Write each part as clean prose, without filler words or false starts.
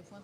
point.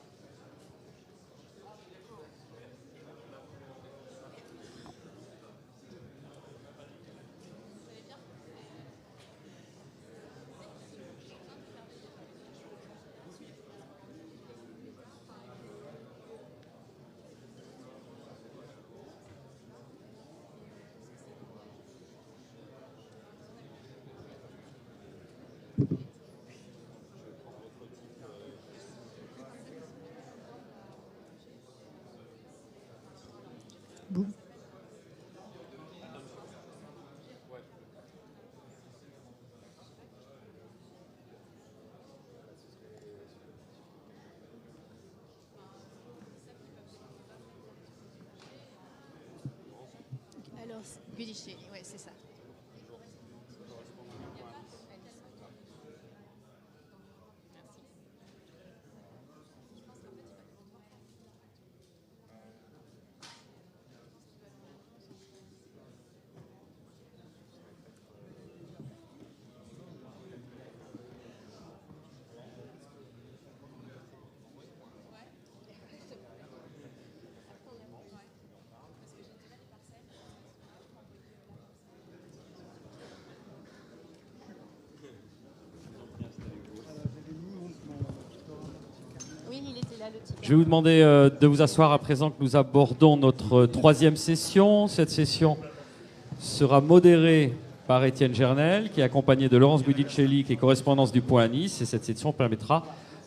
Boum. Alors, Gudiché, ouais, c'est ça. Oui, il était là, le type. Je vais vous demander de vous asseoir à présent que nous abordons notre troisième session. Cette session sera modérée par Étienne Gernel, qui est accompagné de Laurence Gudicelli, qui est correspondance du Point à Nice. Et cette session permettra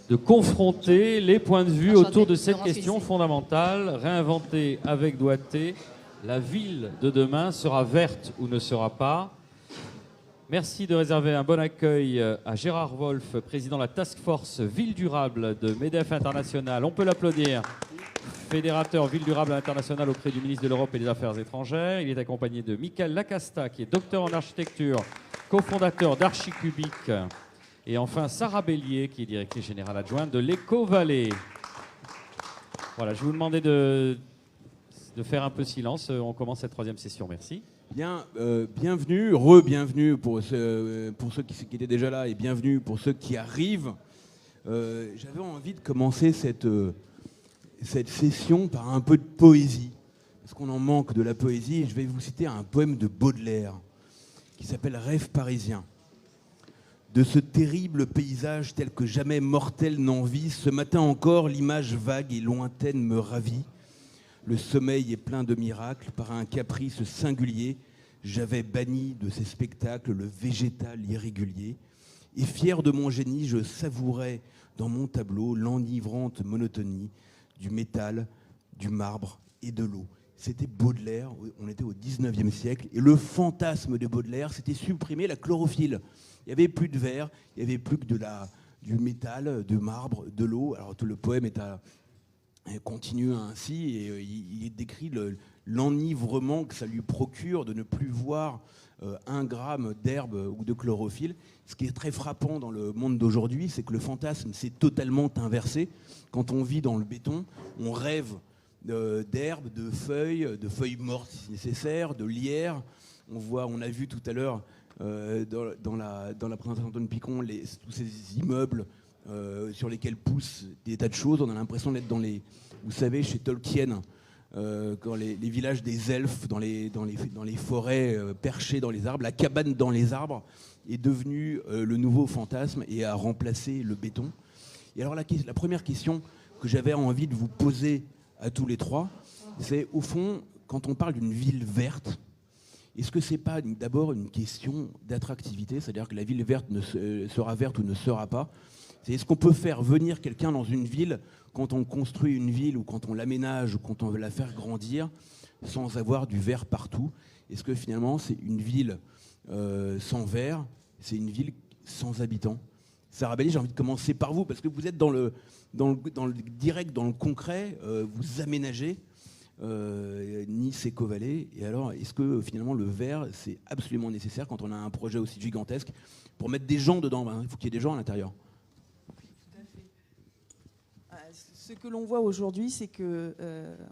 de confronter les points de vue autour de cette question fondamentale. Réinventer avec doigté, la ville de demain sera verte ou ne sera pas. Merci de réserver un bon accueil à Gérard Wolf, président de la Task Force Ville Durable de MEDEF International. On peut l'applaudir. Fédérateur Ville Durable International auprès du ministre de l'Europe et des Affaires étrangères. Il est accompagné de Michael Lacasta, qui est docteur en architecture, cofondateur d'Archicubique. Et enfin, Sarah Bélier, qui est directrice générale adjointe de l'Éco-Vallée. Voilà, je vais vous demander de faire un peu silence. On commence cette troisième session. Merci. Bien, bienvenue, re-bienvenue pour ceux qui étaient déjà là et bienvenue pour ceux qui arrivent. J'avais envie de commencer cette session par un peu de poésie, parce qu'on en manque de la poésie, et je vais vous citer un poème de Baudelaire qui s'appelle « Rêve parisien ». De ce terrible paysage tel que jamais mortel n'en vit, ce matin encore l'image vague et lointaine me ravit. Le sommeil est plein de miracles, par un caprice singulier, j'avais banni de ces spectacles le végétal irrégulier. Et fier de mon génie, je savourais dans mon tableau l'enivrante monotonie du métal, du marbre et de l'eau. C'était Baudelaire, on était au 19e siècle, et le fantasme de Baudelaire, c'était supprimer la chlorophylle. Il n'y avait plus de verre, il n'y avait plus que du métal, du marbre, de l'eau. Alors tout le poème continue ainsi, et il décrit l'enivrement que ça lui procure de ne plus voir 1 gramme d'herbe ou de chlorophylle. Ce qui est très frappant dans le monde d'aujourd'hui, c'est que le fantasme s'est totalement inversé. Quand on vit dans le béton, on rêve d'herbe, de feuilles mortes si nécessaire, de lierre. On a vu tout à l'heure dans la présentation d'Antoine Picon tous ces immeubles sur lesquels poussent des tas de choses. On a l'impression d'être vous savez, chez Tolkien, quand les villages des elfes, dans les forêts perchées dans les arbres, la cabane dans les arbres est devenue le nouveau fantasme et a remplacé le béton. Et alors la première question que j'avais envie de vous poser à tous les trois, c'est au fond, quand on parle d'une ville verte, est-ce que c'est pas d'abord une question d'attractivité, c'est-à-dire que la ville verte sera verte ou ne sera pas? Est-ce qu'on peut faire venir quelqu'un dans une ville quand on construit une ville ou quand on l'aménage ou quand on veut la faire grandir sans avoir du vert partout? Est-ce que finalement c'est une ville sans vert, c'est une ville sans habitants? Sarah Bélier, j'ai envie de commencer par vous parce que vous êtes dans le direct, dans le concret, vous aménagez Nice Éco-Vallée. Et alors, est-ce que finalement le vert c'est absolument nécessaire quand on a un projet aussi gigantesque pour mettre des gens dedans? Il faut qu'il y ait des gens à l'intérieur. Ce que l'on voit aujourd'hui, c'est que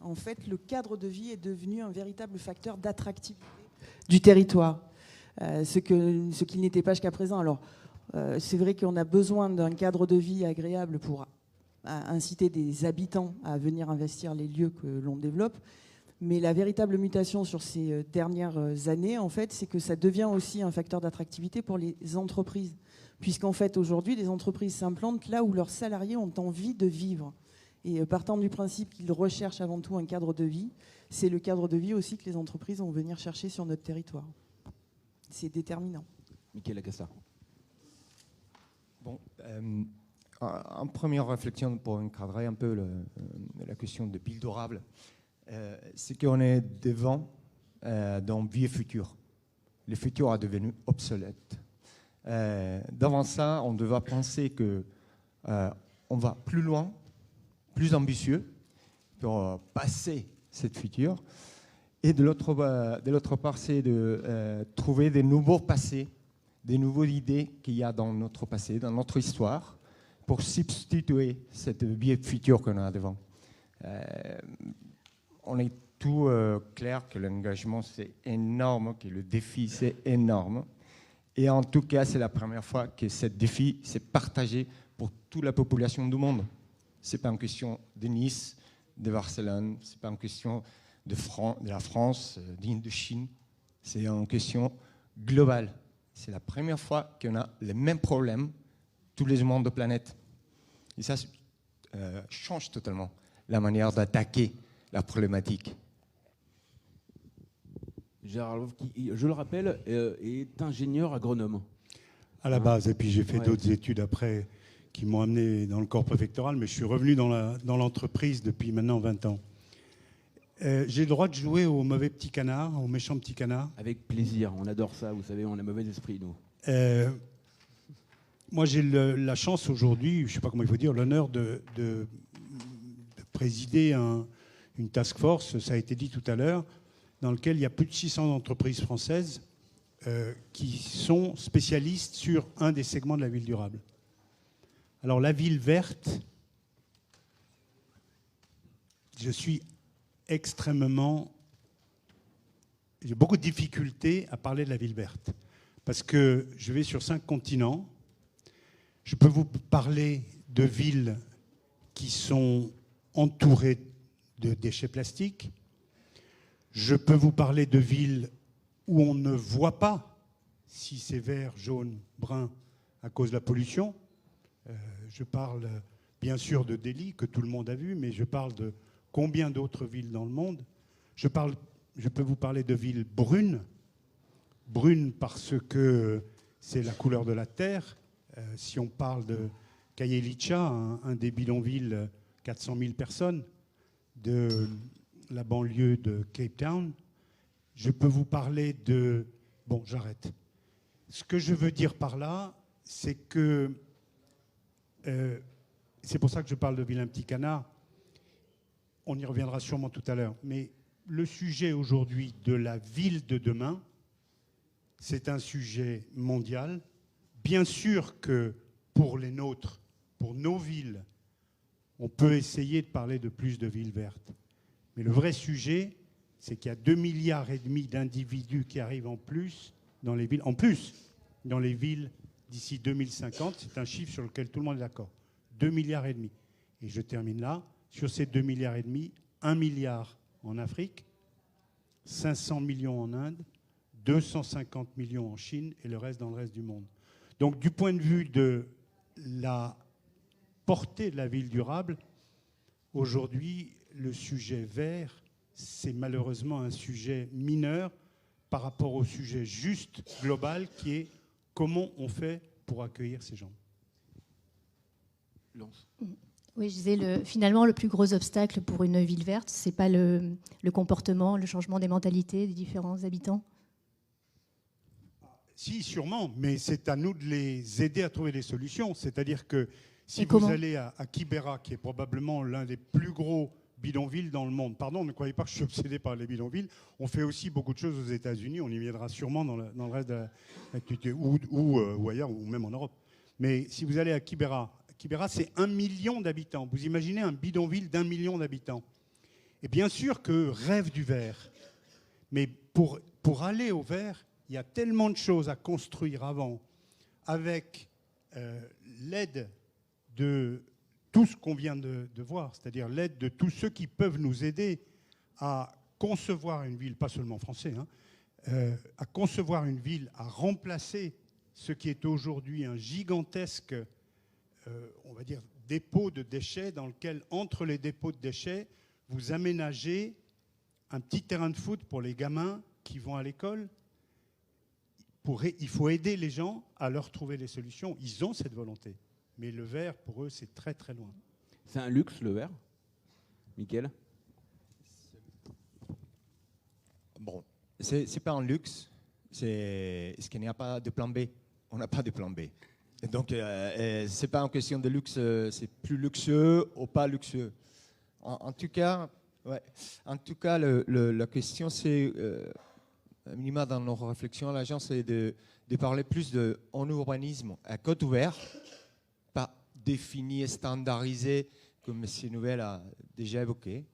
en fait, le cadre de vie est devenu un véritable facteur d'attractivité du territoire, ce qu'il n'était pas jusqu'à présent. Alors, c'est vrai qu'on a besoin d'un cadre de vie agréable pour inciter des habitants à venir investir les lieux que l'on développe. Mais la véritable mutation sur ces dernières années, en fait, c'est que ça devient aussi un facteur d'attractivité pour les entreprises. Puisqu'en fait, aujourd'hui, les entreprises s'implantent là où leurs salariés ont envie de vivre. Et partant du principe qu'ils recherchent avant tout un cadre de vie, c'est le cadre de vie aussi que les entreprises vont venir chercher sur notre territoire. C'est déterminant. Michael Lacassa. Bon, en première réflexion pour encadrer un peu la question de ville durable, c'est qu'on est devant dans vie future. Le futur est devenu obsolète. D'avant ça, on devait penser que on va plus loin, plus ambitieux pour passer cette future. Et de l'autre part, c'est de trouver des nouveaux passés, des nouvelles idées qu'il y a dans notre passé, dans notre histoire, pour substituer cette vie future qu'on a devant. On est tout clair que l'engagement, c'est énorme, que le défi, c'est énorme. Et en tout cas, c'est la première fois que ce défi s'est partagé pour toute la population du monde. Ce n'est pas une question de Nice, de Barcelone, ce n'est pas une question de la France, d'Indochine. C'est une question globale. C'est la première fois qu'on a les mêmes problèmes tous les mondes de la planète. Et ça change totalement la manière d'attaquer la problématique. Gérard Lvoff, qui, je le rappelle, est ingénieur agronome. À la base, et puis j'ai fait Ouais. d'autres études après qui m'ont amené dans le corps préfectoral, mais je suis revenu dans l'entreprise depuis maintenant 20 ans. J'ai le droit de jouer au mauvais petit canard, au méchant petit canard. Avec plaisir, on adore ça, vous savez, on a mauvais esprit, nous. Moi, j'ai la chance aujourd'hui, je ne sais pas comment il faut dire, l'honneur de présider une task force, ça a été dit tout à l'heure, dans lequel il y a plus de 600 entreprises françaises qui sont spécialistes sur un des segments de la ville durable. Alors, la ville verte, je suis extrêmement... J'ai beaucoup de difficultés à parler de la ville verte. Parce que je vais sur 5 continents. Je peux vous parler de villes qui sont entourées de déchets plastiques. Je peux vous parler de villes où on ne voit pas si c'est vert, jaune, brun à cause de la pollution. Je parle bien sûr de Delhi, que tout le monde a vu, mais je parle de combien d'autres villes dans le monde. Je peux vous parler de villes brunes. Brunes parce que c'est la couleur de la terre. Si on parle de Khayelitsha, un des bidonvilles, 400 000 personnes, de la banlieue de Cape Town, je peux vous parler de... Bon, j'arrête. Ce que je veux dire par là, c'est que... c'est pour ça que je parle de Vilain Petit Canard. On y reviendra sûrement tout à l'heure. Mais le sujet aujourd'hui de la ville de demain, c'est un sujet mondial. Bien sûr que pour les nôtres, pour nos villes, on peut essayer de parler de plus de villes vertes. Mais le vrai sujet, c'est qu'il y a 2,5 milliards d'individus qui arrivent en plus dans les villes. En plus, dans les villes d'ici 2050, c'est un chiffre sur lequel tout le monde est d'accord. 2,5 milliards. Et je termine là. Sur ces 2,5 milliards, 1 milliard en Afrique, 500 millions en Inde, 250 millions en Chine et le reste dans le reste du monde. Donc, du point de vue de la portée de la ville durable, aujourd'hui, le sujet vert, c'est malheureusement un sujet mineur par rapport au sujet juste, global, qui est comment on fait pour accueillir ces gens. Lance. Oui, je disais, finalement, le plus gros obstacle pour une ville verte, ce n'est pas le comportement, le changement des mentalités des différents habitants. Si, sûrement, mais c'est à nous de les aider à trouver des solutions. C'est-à-dire que si Et vous comment allez à Kibera, qui est probablement l'un des plus gros bidonvilles dans le monde, pardon, ne croyez pas que je suis obsédé par les bidonvilles, on fait aussi beaucoup de choses aux États-Unis, on y viendra sûrement dans le reste de l'activité, ou ailleurs, ou même en Europe. Mais si vous allez à Kibera, c'est 1 million d'habitants. Vous imaginez un bidonville d'1 million d'habitants. Et bien sûr que rêve du vert. Mais pour aller au vert, il y a tellement de choses à construire avant, avec l'aide de tout ce qu'on vient de voir, c'est-à-dire l'aide de tous ceux qui peuvent nous aider à concevoir une ville, pas seulement français, à concevoir une ville, à remplacer ce qui est aujourd'hui un gigantesque, on va dire, dépôt de déchets dans lequel, entre les dépôts de déchets, vous aménagez un petit terrain de foot pour les gamins qui vont à l'école. Il faut aider les gens à leur trouver les solutions. Ils ont cette volonté. Mais le verre, pour eux, c'est très très loin. C'est un luxe, le verre, Mickaël? Bon, c'est pas un luxe, c'est ce qu'il n'y a pas de plan B. On n'a pas de plan B. Et donc, c'est pas une question de luxe, c'est plus luxueux ou pas luxueux. En tout cas, ouais. En tout cas, la question, c'est, minima dans nos réflexions à l'agence, c'est de parler plus en urbanisme à code ouvert, pas défini et standardisé, comme M. Nouvel a déjà évoqué,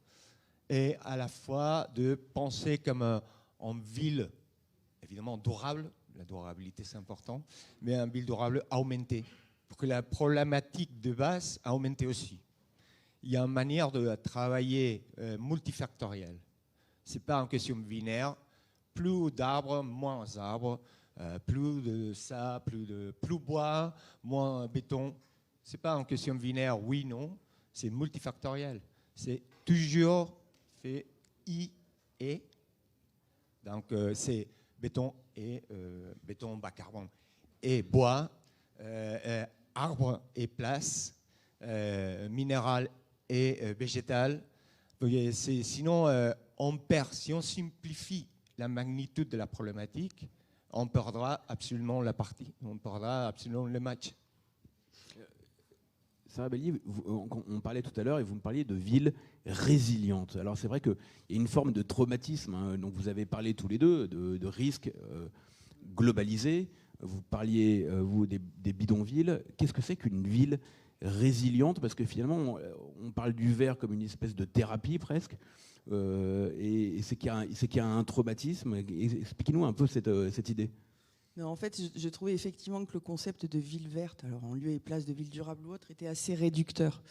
et à la fois de penser comme en ville, évidemment durable, la durabilité c'est important, mais en ville durable augmentée, pour que la problématique de base a augmenté aussi. Il y a une manière de travailler multifactorielle. Ce n'est pas une question binaire, plus d'arbres, moins d'arbres, plus de ça, plus bois, moins béton. Ce n'est pas une question binaire, oui, non, c'est multifactoriel. C'est toujours fait I et. Donc c'est béton et béton bas carbone. Et bois, arbre et place, minéral et végétal. Sinon, on perd, si on simplifie la magnitude de la problématique, on perdra absolument la partie, on perdra absolument le match. Sarah Bellier, on parlait tout à l'heure et vous me parliez de villes résilientes. Alors c'est vrai qu'il y a une forme de traumatisme, dont vous avez parlé tous les deux, de risques globalisés. Vous parliez, vous, des bidonvilles. Qu'est-ce que c'est qu'une ville résiliente? Parce que finalement, on parle du verre comme une espèce de thérapie presque. Et c'est qu'il y a un traumatisme. Expliquez-nous un peu cette idée. Non, en fait, je trouvais effectivement que le concept de ville verte, alors en lieu et place de ville durable ou autre, était assez réducteur.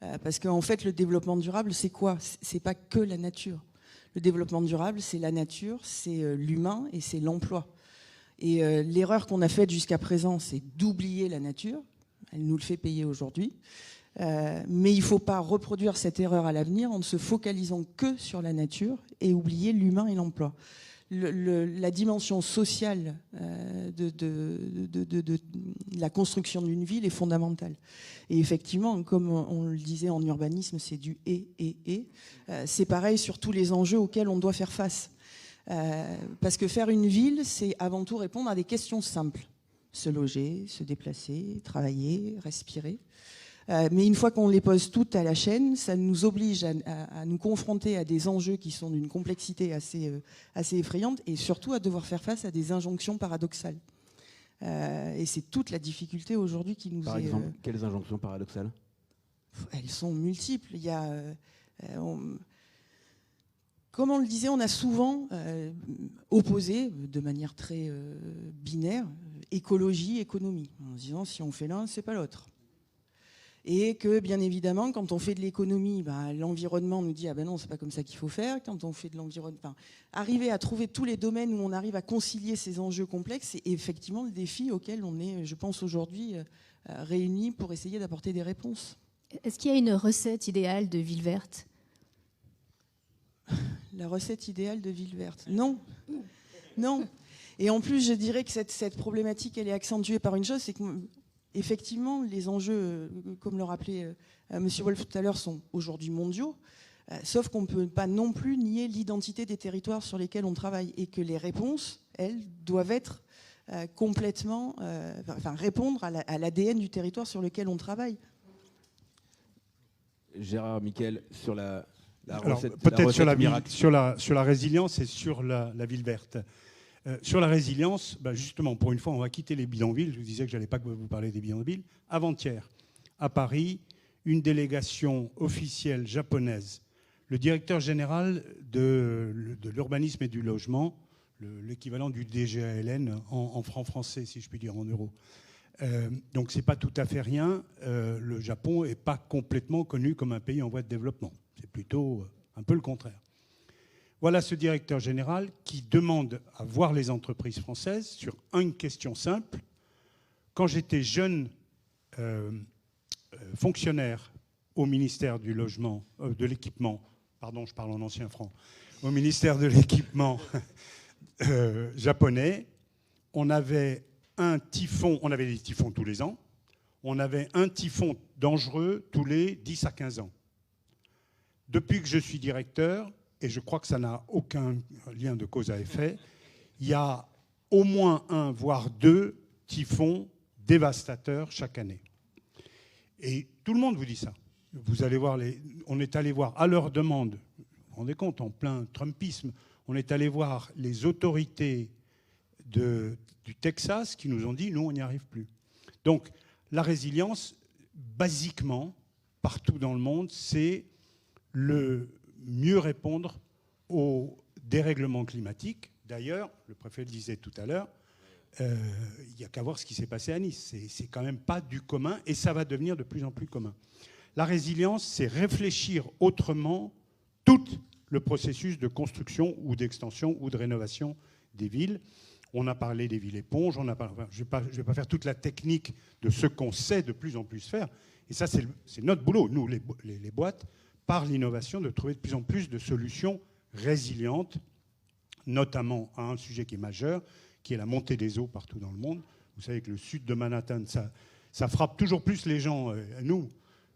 Parce qu'en fait, le développement durable, c'est quoi? C'est pas que la nature. Le développement durable, c'est la nature, c'est l'humain et c'est l'emploi. Et l'erreur qu'on a faite jusqu'à présent, c'est d'oublier la nature. Elle nous le fait payer aujourd'hui. Mais il ne faut pas reproduire cette erreur à l'avenir en ne se focalisant que sur la nature et oublier l'humain et l'emploi. La dimension sociale de la construction d'une ville est fondamentale. Et effectivement, comme on le disait en urbanisme, c'est du et. C'est pareil sur tous les enjeux auxquels on doit faire face. Parce que faire une ville, c'est avant tout répondre à des questions simples. Se loger, se déplacer, travailler, respirer. Mais une fois qu'on les pose toutes à la chaîne, ça nous oblige à nous confronter à des enjeux qui sont d'une complexité assez effrayante et surtout à devoir faire face à des injonctions paradoxales. Et c'est toute la difficulté aujourd'hui qui nous est... Par exemple, quelles injonctions paradoxales? Elles sont multiples. Il y a, comme on le disait, on a souvent opposé, de manière très binaire, écologie, économie, en se disant si on fait l'un, c'est pas l'autre. Et que, bien évidemment, quand on fait de l'économie, l'environnement nous dit « Ah ben non, c'est pas comme ça qu'il faut faire ». Quand on fait de l'environnement... arriver à trouver tous les domaines où on arrive à concilier ces enjeux complexes, c'est effectivement le défi auquel on est, je pense, aujourd'hui réunis pour essayer d'apporter des réponses. Est-ce qu'il y a une recette idéale de ville verte? La recette idéale de ville verte? Non. Non. Et en plus, je dirais que cette problématique, elle est accentuée par une chose, c'est que... Effectivement, les enjeux, comme le rappelait M. Wolf tout à l'heure, sont aujourd'hui mondiaux, sauf qu'on ne peut pas non plus nier l'identité des territoires sur lesquels on travaille et que les réponses, elles, doivent être complètement, répondre à l'ADN du territoire sur lequel on travaille. Gérard, Mickaël, sur la Alors, recette, peut-être sur miracle. la résilience et sur la ville verte. Sur la résilience, justement, pour une fois, on va quitter les bidonvilles. Je vous disais que je n'allais pas vous parler des bidonvilles. Avant-hier, à Paris, une délégation officielle japonaise, le directeur général de l'urbanisme et du logement, l'équivalent du DGALN en francs français, si je puis dire, en euros, Donc c'est pas tout à fait rien. Le Japon n'est pas complètement connu comme un pays en voie de développement. C'est plutôt un peu le contraire. Voilà ce directeur général qui demande à voir les entreprises françaises sur une question simple. Quand j'étais jeune fonctionnaire au ministère du logement, de l'équipement, pardon, je parle en ancien franc, au ministère de l'équipement japonais, on avait un typhon, on avait des typhons tous les ans, on avait un typhon dangereux tous les 10 à 15 ans. Depuis que je suis directeur, et je crois que ça n'a aucun lien de cause à effet, il y a au moins un, voire deux typhons dévastateurs chaque année. Et tout le monde vous dit ça. Vous allez voir, on est allé voir à leur demande, vous vous rendez compte, en plein trumpisme, on est allé voir les autorités du Texas qui nous ont dit, nous, on n'y arrive plus. Donc, la résilience, basiquement, partout dans le monde, c'est le mieux répondre aux dérèglements climatiques. D'ailleurs, le préfet le disait tout à l'heure, il n'y a qu'à voir ce qui s'est passé à Nice. C'est quand même pas du commun et ça va devenir de plus en plus commun. La résilience, c'est réfléchir autrement tout le processus de construction ou d'extension ou de rénovation des villes. On a parlé des villes éponges, je ne vais pas faire toute la technique de ce qu'on sait de plus en plus faire. Et ça, c'est notre boulot, nous, les boîtes, par l'innovation, de trouver de plus en plus de solutions résilientes, notamment à un sujet qui est majeur, qui est la montée des eaux partout dans le monde. Vous savez que le sud de Manhattan, ça frappe toujours plus les gens. Nous,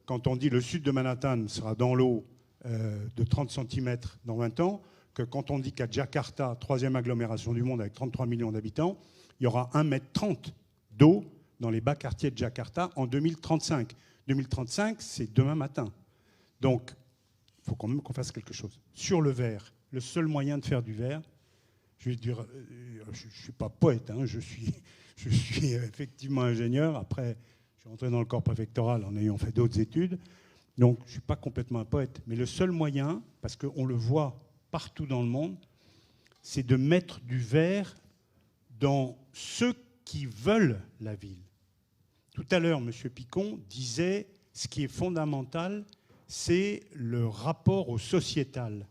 quand on dit le sud de Manhattan sera dans l'eau de 30 cm dans 20 ans, que quand on dit qu'à Jakarta, troisième agglomération du monde avec 33 millions d'habitants, il y aura 1,30 m d'eau dans les bas quartiers de Jakarta en 2035. 2035, c'est demain matin. Donc, il faut quand même qu'on fasse quelque chose. Sur le verre, le seul moyen de faire du verre, je vais dire, je ne suis pas poète, hein, je suis effectivement ingénieur. Après, je suis rentré dans le corps préfectoral en ayant fait d'autres études. Donc, je ne suis pas complètement un poète. Mais le seul moyen, parce qu'on le voit partout dans le monde, c'est de mettre du verre dans ceux qui veulent la ville. Tout à l'heure, M. Picon disait, ce qui est fondamental, c'est le rapport au sociétal,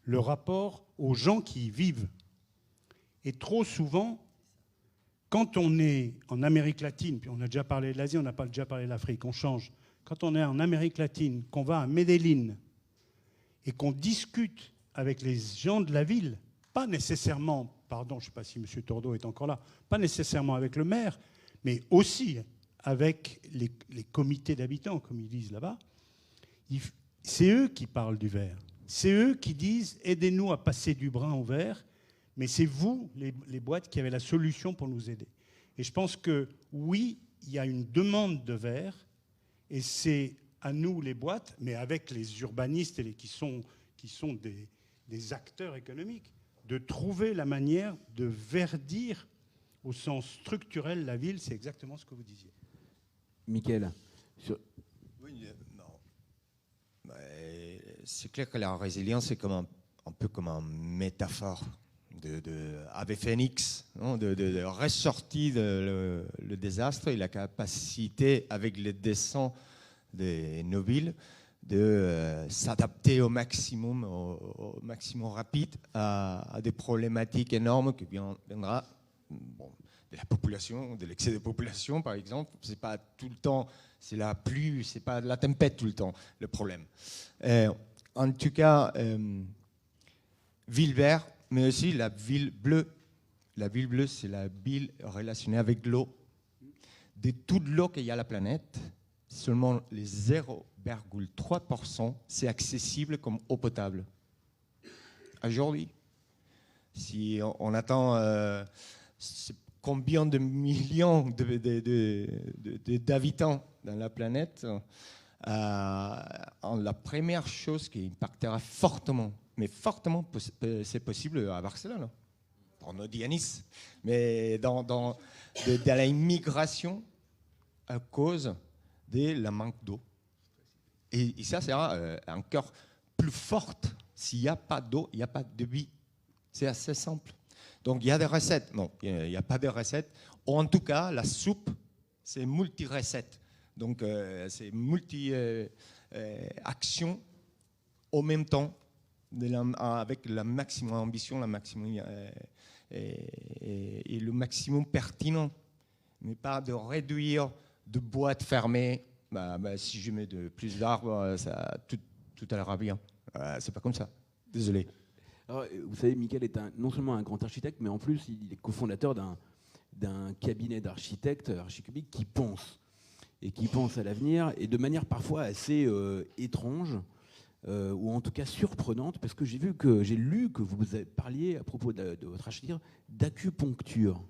le rapport aux gens qui y vivent. Et trop souvent, quand on est en Amérique latine, puis on a déjà parlé de l'Asie, on n'a pas déjà parlé de l'Afrique, on change. Quand on est en Amérique latine, qu'on va à Medellín et qu'on discute avec les gens de la ville, pas nécessairement, pardon, je ne sais pas si M. Tordeau est encore là, pas nécessairement avec le maire, mais aussi avec les comités d'habitants, comme ils disent là-bas, c'est eux qui parlent du vert. C'est eux qui disent « aidez-nous à passer du brun au vert », mais c'est vous, les boîtes, qui avez la solution pour nous aider. Et je pense que oui, il y a une demande de verre, et c'est à nous, les boîtes, mais avec les urbanistes et qui sont des acteurs économiques, de trouver la manière de verdir au sens structurel la ville. C'est exactement ce que vous disiez. Michael. Oui, non. C'est clair que la résilience, c'est comme un peu comme une métaphore de Ave Phoenix, non, de ressortir le désastre et la capacité, avec le descend de nos villes, de s'adapter au maximum rapide à des problématiques énormes qui viendra de la population, de l'excès de population par exemple. C'est pas tout le temps, c'est la pluie, c'est pas la tempête tout le temps le problème. En tout cas, ville verte, mais aussi la ville bleue. La ville bleue, c'est la ville relationnée avec l'eau. De toute l'eau qu'il y a à la planète, seulement les 0,3% c'est accessible comme eau potable. Aujourd'hui, si on attend combien de millions d'habitants dans la planète, la première chose qui impactera fortement, mais fortement, c'est possible à Barcelone, on a dit à Nice, mais dans la immigration à cause de la manque d'eau. Et ça sera encore plus forte. S'il n'y a pas d'eau, il n'y a pas de vie. C'est assez simple. Donc il y a des recettes. Non, il n'y a pas de recettes. Ou en tout cas, la soupe, c'est multi-recettes. Donc, c'est multi-actions au même temps, avec la maximum ambition, et le maximum pertinent. Mais pas de réduire de boîtes fermées. Si je mets plus d'arbres, tout ira bien. C'est pas comme ça. Désolé. Alors, vous savez, Michael est non seulement un grand architecte, mais en plus, il est cofondateur d'un cabinet d'architectes, Archicubique, qui pense à l'avenir, et de manière parfois assez étrange, ou en tout cas surprenante, parce que j'ai lu que vous parliez, à propos de votre architecture, d'acupuncture.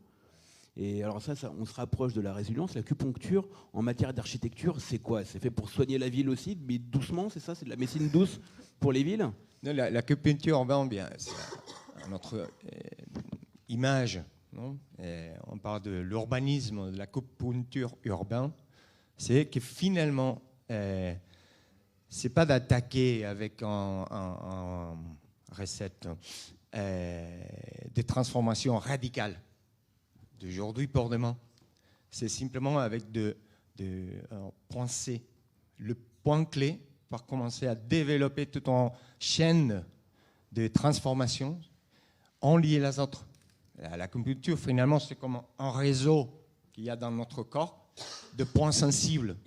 Et alors ça, on se rapproche de la résilience. L'acupuncture, en matière d'architecture, c'est quoi? C'est fait pour soigner la ville aussi, mais doucement, c'est ça? C'est de la médecine douce pour les villes? L'acupuncture urbaine, bien, c'est notre image. Non, on parle de l'urbanisme, de l'acupuncture urbaine. C'est que finalement, c'est pas d'attaquer avec une recette des transformations radicales d'aujourd'hui pour demain. C'est simplement avec de penser le point clé pour commencer à développer toute une chaîne de transformations en liant les autres. L'acupuncture, finalement, c'est comme un réseau qu'il y a dans notre corps de points sensibles.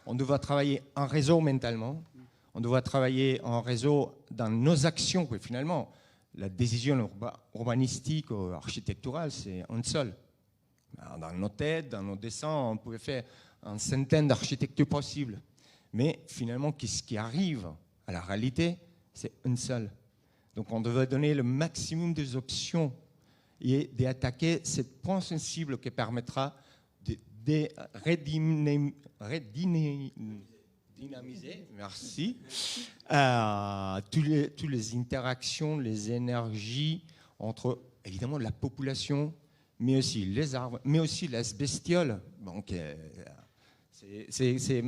On doit travailler en réseau mentalement, on doit travailler en réseau dans nos actions. Et finalement, la décision urbanistique ou architecturale, c'est un seul. Dans nos têtes, dans nos dessins, on pouvait faire une centaine d'architectures possibles. Mais finalement, ce qui arrive à la réalité, c'est une seule. Donc on devait donner le maximum des options et d'attaquer ce point sensible qui permettra de redynamiser, merci, toutes les interactions, les énergies entre, évidemment, la population, mais aussi les arbres, mais aussi les bestioles. Donc, c'est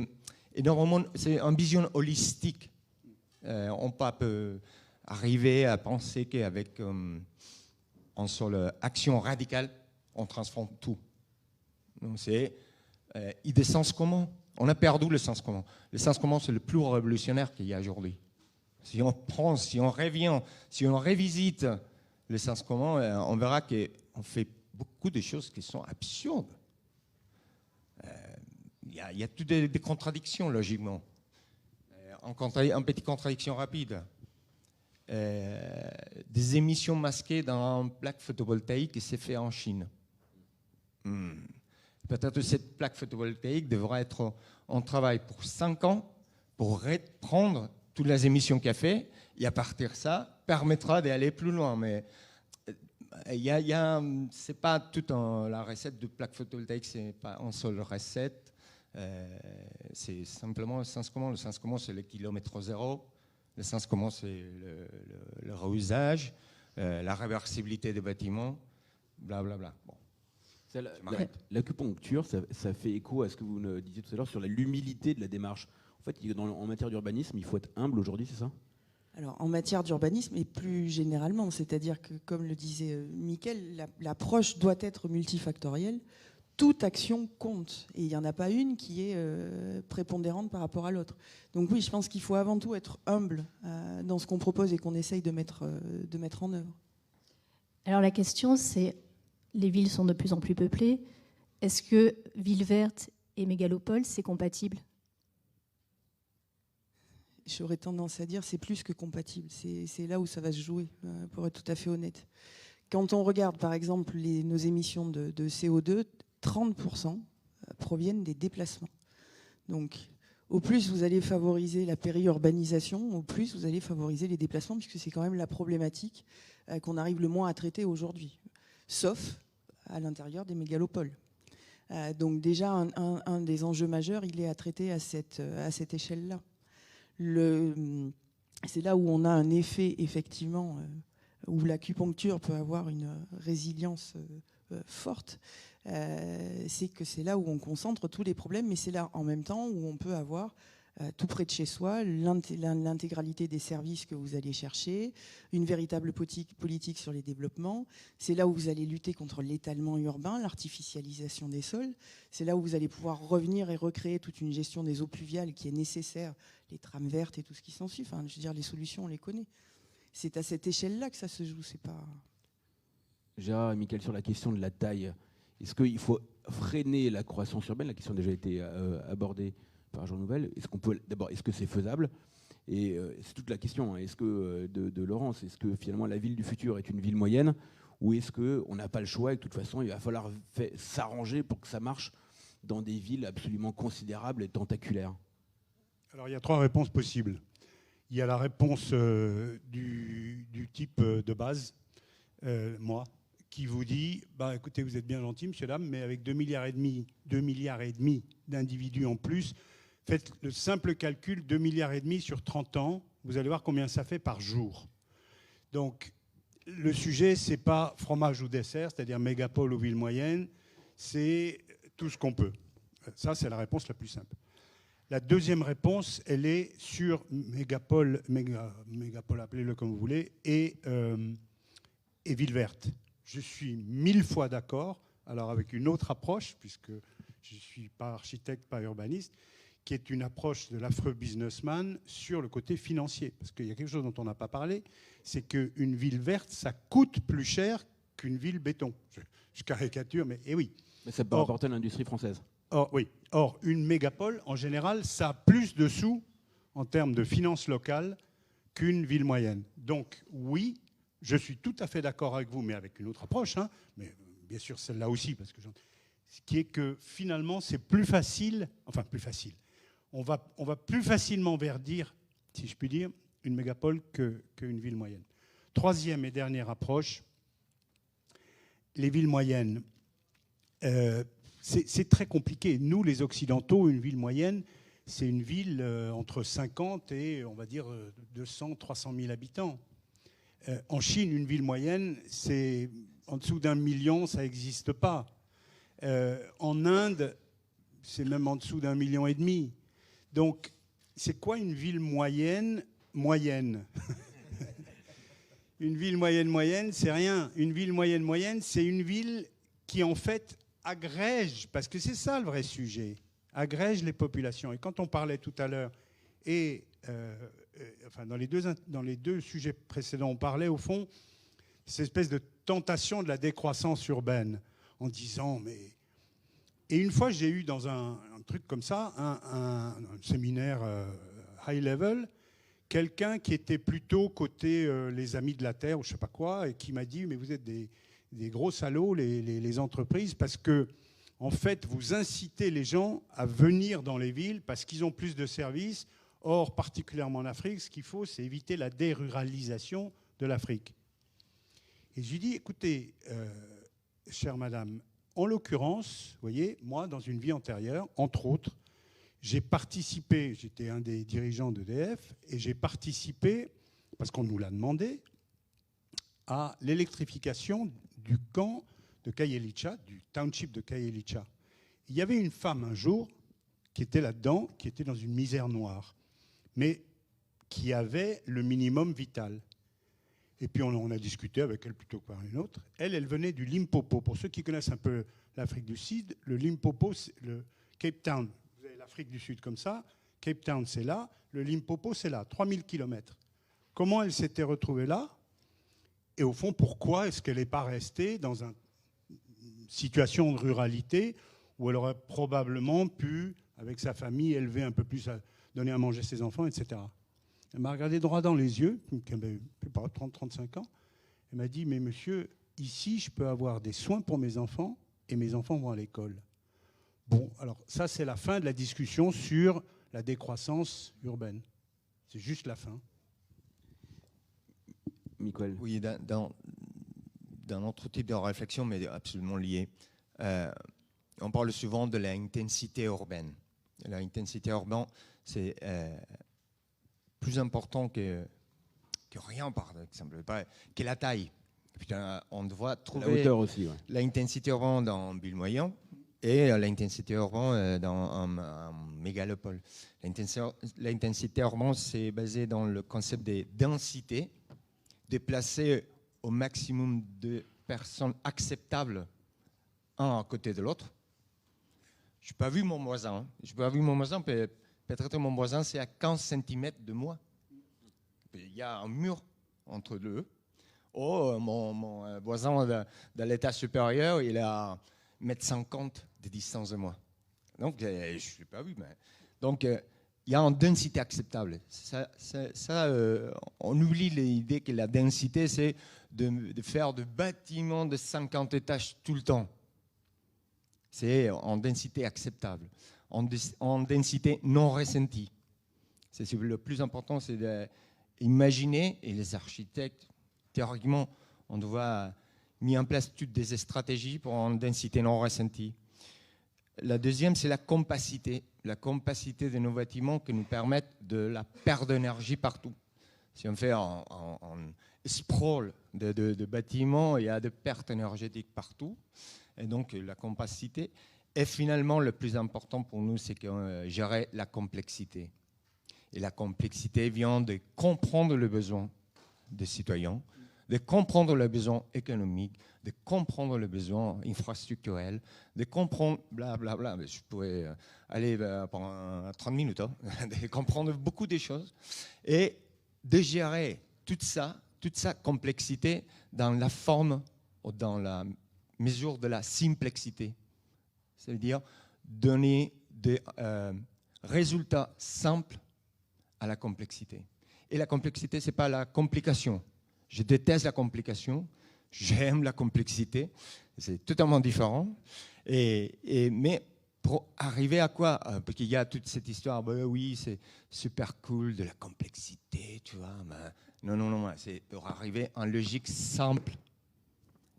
énormément, c'est une vision holistique. On peut arriver à penser qu'avec une seule action radicale, on transforme tout. Donc c'est idée sens commun. On a perdu le sens commun. Le sens commun, c'est le plus révolutionnaire qu'il y a aujourd'hui. Si on prend, si on revient, si on revisite le sens commun, on verra qu'on fait beaucoup de choses qui sont absurdes. Il y a toutes des contradictions, logiquement. Une petite contradiction rapide. Des émissions masquées dans une plaque photovoltaïque qui s'est fait en Chine. Peut-être que cette plaque photovoltaïque devra être en travail pour 5 ans pour reprendre toutes les émissions qu'elle a fait, et à partir de ça, permettra d'aller plus loin. Mais c'est pas toute la recette de plaque photovoltaïque, c'est pas une seule recette. C'est simplement le sens commun. Le sens commun, c'est le kilomètre zéro. Le sens commun, c'est le réusage, la réversibilité des bâtiments, blablabla. Bon. L'acupuncture, ça fait écho à ce que vous nous disiez tout à l'heure sur l'humilité de la démarche. En fait, en matière d'urbanisme, il faut être humble aujourd'hui, c'est ça? Alors, en matière d'urbanisme, et plus généralement, c'est-à-dire que, comme le disait Michael, l'approche doit être multifactorielle. Toute action compte, et il n'y en a pas une qui est prépondérante par rapport à l'autre. Donc oui, je pense qu'il faut avant tout être humble dans ce qu'on propose et qu'on essaye de mettre en œuvre. Alors la question, c'est, les villes sont de plus en plus peuplées. Est-ce que ville verte et mégalopole, c'est compatible? J'aurais tendance à dire c'est plus que compatible. C'est là où ça va se jouer, pour être tout à fait honnête. Quand on regarde, par exemple, nos émissions de CO2, 30% proviennent des déplacements. Donc, au plus vous allez favoriser la périurbanisation, au plus vous allez favoriser les déplacements, puisque c'est quand même la problématique qu'on arrive le moins à traiter aujourd'hui, sauf à l'intérieur des mégalopoles. Donc déjà, un des enjeux majeurs, il est à traiter à cette échelle-là. C'est là où on a un effet, effectivement, où l'acupuncture peut avoir une résilience forte. C'est que c'est là où on concentre tous les problèmes, mais c'est là en même temps où on peut avoir tout près de chez soi, l'intégralité des services que vous allez chercher, une véritable politique sur les développements. C'est là où vous allez lutter contre l'étalement urbain, l'artificialisation des sols. C'est là où vous allez pouvoir revenir et recréer toute une gestion des eaux pluviales qui est nécessaire, les trames vertes et tout ce qui s'ensuit. Enfin, je veux dire, les solutions, on les connaît. C'est à cette échelle-là que ça se joue, c'est pas... Gérard et Mickaël, sur la question de la taille, est-ce qu'il faut freiner la croissance urbaine? La question a déjà été abordée par Jean Nouvel. Est-ce qu'on peut, d'abord, est-ce que c'est faisable? Et c'est toute la question. Hein. Est-ce que de Laurence, est-ce que finalement la ville du futur est une ville moyenne, ou est-ce qu'on n'a pas le choix et que de toute façon il va falloir s'arranger pour que ça marche dans des villes absolument considérables et tentaculaires? Alors il y a 3 réponses possibles. Il y a la réponse du type de base, moi, qui vous dit, bah, écoutez, vous êtes bien gentil, monsieur, dame, mais avec 2,5 milliards d'individus en plus, faites le simple calcul, 2,5 milliards sur 30 ans, vous allez voir combien ça fait par jour. Donc, le sujet, c'est pas fromage ou dessert, c'est-à-dire mégapole ou ville moyenne, c'est tout ce qu'on peut. Ça, c'est la réponse la plus simple. La deuxième réponse, elle est sur mégapole, appelez-le comme vous voulez, et ville verte. Je suis 1000 fois d'accord, alors avec une autre approche, puisque je ne suis pas architecte, pas urbaniste, qui est une approche de l'affreux businessman sur le côté financier. Parce qu'il y a quelque chose dont on n'a pas parlé, c'est qu'une ville verte, ça coûte plus cher qu'une ville béton. Je caricature, mais oui. Mais ça peut rapporter à l'industrie française. Oui. Or, une mégapole, en général, ça a plus de sous en termes de finances locales qu'une ville moyenne. Donc, oui, je suis tout à fait d'accord avec vous, mais avec une autre approche, hein, mais bien sûr celle-là aussi, parce que ce qui est que finalement, c'est plus facile, enfin plus facile, on va plus facilement verdir, si je puis dire, une mégapole qu'une ville moyenne. Troisième et dernière approche, les villes moyennes. C'est très compliqué. Nous, les Occidentaux, une ville moyenne, c'est une ville entre 50 et, on va dire, 200, 300 000 habitants. En Chine, une ville moyenne, c'est en dessous d'1 million, ça n'existe pas. En Inde, c'est même en dessous d'1,5 million. Donc, c'est quoi une ville moyenne? Une ville moyenne, c'est rien. Une ville moyenne, c'est une ville qui, en fait, agrège, parce que c'est ça le vrai sujet, agrège les populations. Et quand on parlait tout à l'heure, enfin, dans les deux sujets précédents, on parlait au fond cette espèce de tentation de la décroissance urbaine, en disant, mais... Et une fois, j'ai eu dans un truc comme ça, un séminaire high level, quelqu'un qui était plutôt côté les amis de la Terre, ou je sais pas quoi, et qui m'a dit, mais vous êtes des gros salauds, les entreprises, parce que, en fait, vous incitez les gens à venir dans les villes parce qu'ils ont plus de services. Or, particulièrement en Afrique, ce qu'il faut, c'est éviter la déruralisation de l'Afrique. Et je lui dis, écoutez, chère madame, en l'occurrence, vous voyez, moi, dans une vie antérieure, entre autres, j'ai participé, j'étais un des dirigeants d'EDF, et j'ai participé, parce qu'on nous l'a demandé, à l'électrification du camp de Khayelitsha, du township de Khayelitsha. Il y avait une femme un jour qui était là-dedans, qui était dans une misère noire, mais qui avait le minimum vital. Et puis on a discuté avec elle plutôt que par une autre. Elle venait du Limpopo. Pour ceux qui connaissent un peu l'Afrique du Sud, le Limpopo, c'est le Cape Town. Vous avez l'Afrique du Sud comme ça, Cape Town c'est là, le Limpopo c'est là, 3000 km. Comment elle s'était retrouvée là? Et au fond, pourquoi est-ce qu'elle n'est pas restée dans une situation de ruralité où elle aurait probablement pu, avec sa famille, élever un peu plus, donner à manger ses enfants, etc. Elle m'a regardé droit dans les yeux, qui avait 30-35 ans. Elle m'a dit, mais monsieur, ici, je peux avoir des soins pour mes enfants et mes enfants vont à l'école. Bon, alors ça, c'est la fin de la discussion sur la décroissance urbaine. C'est juste la fin. Mickaël. Oui, d'un autre type de réflexion, mais absolument lié. On parle souvent de l'intensité urbaine. L'intensité urbaine, c'est plus important que rien, par exemple, que la taille. Putain, on doit trouver la hauteur aussi, ouais. l'intensité urbaine dans ville moyenne et l'intensité urbaine dans un mégalopole. L'intensité urbaine, c'est basé dans le concept des densités, déplacer au maximum de personnes acceptables un à côté de l'autre. Je n'ai pas vu mon voisin. Peut-être mon voisin, c'est à 15 cm de moi. Il y a un mur entre deux. Oh, mon voisin de l'état supérieur, il est à 1,50 m de distance de moi. Donc, je ne l'ai pas vu. Donc, il y a une densité acceptable. On oublie l'idée que la densité, c'est de faire des bâtiments de 50 étages tout le temps. C'est en densité acceptable, en densité non ressentie. C'est le plus important, c'est d'imaginer, et les architectes, théoriquement, on doit mettre en place toutes des stratégies pour une densité non ressentie. La deuxième, c'est la compacité de nos bâtiments qui nous permettent de la perte d'énergie partout. Si on fait un sprawl de bâtiments, il y a des pertes énergétiques partout. Et donc la compacité. Et finalement, le plus important pour nous, c'est de gérer la complexité. Et la complexité vient de comprendre le besoin des citoyens, de comprendre les besoins économiques, de comprendre les besoins infrastructurels, de comprendre blablabla. Je pourrais aller pendant 30 minutes, de comprendre beaucoup de choses et de gérer toute sa complexité dans la forme ou dans la mesure de la simplexité. C'est-à-dire donner des résultats simples à la complexité. Et la complexité, ce n'est pas la complication. Je déteste la complication, j'aime la complexité, c'est totalement différent. Mais pour arriver à quoi? Parce qu'il y a toute cette histoire, oui, c'est super cool de la complexité, tu vois. Non, c'est pour arriver en logique simple.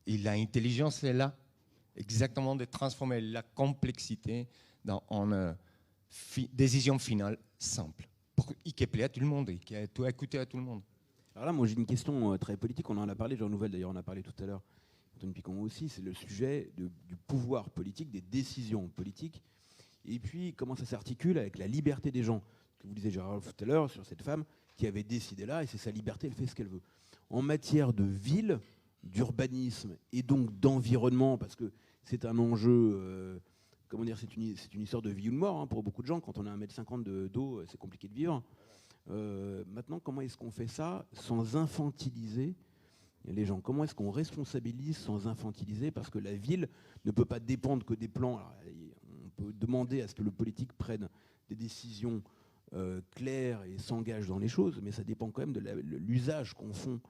Et l'intelligence est là, exactement de transformer la complexité en décision finale simple, pour qu'il plaît à tout le monde et qu'il ait écouté à tout le monde. Alors là, moi j'ai une question très politique, on en a parlé, Jean Nouvel d'ailleurs, on en a parlé tout à l'heure, Antoine Picon aussi, c'est le sujet du pouvoir politique, des décisions politiques, et puis comment ça s'articule avec la liberté des gens, que vous disiez Gérard tout à l'heure sur cette femme qui avait décidé là, et c'est sa liberté, elle fait ce qu'elle veut. En matière de ville, d'urbanisme et donc d'environnement, parce que c'est un enjeu, comment dire, c'est une histoire de vie ou de mort pour beaucoup de gens. Quand on a 1,50 m d'eau, c'est compliqué de vivre. Maintenant, comment est-ce qu'on fait ça sans infantiliser les gens? Comment est-ce qu'on responsabilise sans infantiliser? Parce que la ville ne peut pas dépendre que des plans. Alors, on peut demander à ce que le politique prenne des décisions claires et s'engage dans les choses, mais ça dépend quand même de l'usage qu'en font